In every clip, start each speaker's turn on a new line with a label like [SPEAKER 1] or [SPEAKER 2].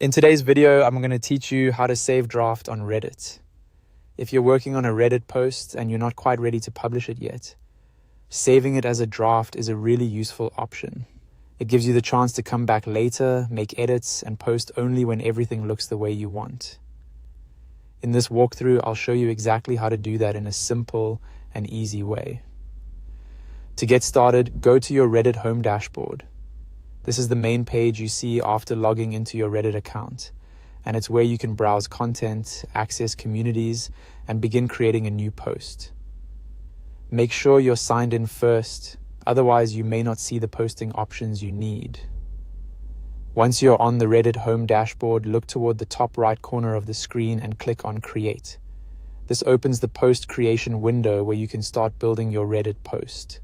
[SPEAKER 1] In today's video, I'm going to teach you how to save draft on Reddit. If you're working on a Reddit post and you're not quite ready to publish it yet, saving it as a draft is a really useful option. It gives you the chance to come back later, make edits, and post only when everything looks the way you want. In this walkthrough, I'll show you exactly how to do that in a simple and easy way. To get started, go to your Reddit home dashboard. This is the main page you see after logging into your Reddit account, and it's where you can browse content, access communities, and begin creating a new post. Make sure you're signed in first, otherwise you may not see the posting options you need. Once you're on the Reddit home dashboard, look toward the top right corner of the screen and click on Create. This opens the post creation window where you can start building your Reddit post.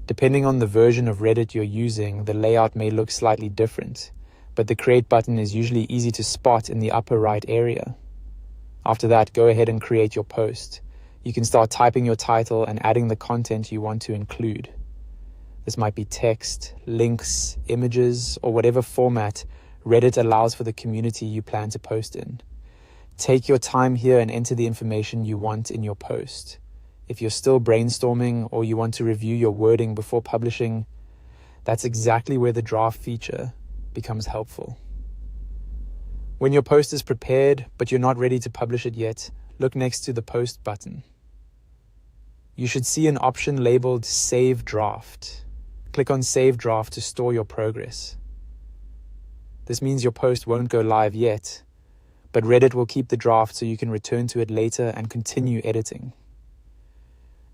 [SPEAKER 1] Depending on the version of Reddit you're using, the layout may look slightly different, but the Create button is usually easy to spot in the upper right area. After that, go ahead and create your post. You can start typing your title and adding the content you want to include. This might be text, links, images, or whatever format Reddit allows for the community you plan to post in. Take your time here and enter the information you want in your post. If you're still brainstorming or you want to review your wording before publishing, that's exactly where the draft feature becomes helpful. When your post is prepared, but you're not ready to publish it yet, look next to the Post button. You should see an option labeled Save Draft. Click on Save Draft to store your progress. This means your post won't go live yet, but Reddit will keep the draft so you can return to it later and continue editing.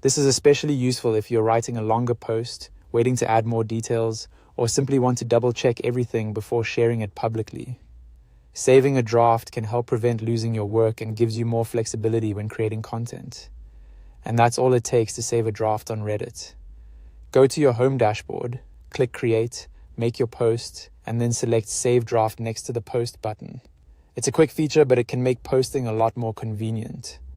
[SPEAKER 1] This is especially useful if you're writing a longer post, waiting to add more details, or simply want to double-check everything before sharing it publicly. Saving a draft can help prevent losing your work and gives you more flexibility when creating content. And that's all it takes to save a draft on Reddit. Go to your home dashboard, click Create, make your post, and then select Save Draft next to the Post button. It's a quick feature, but it can make posting a lot more convenient.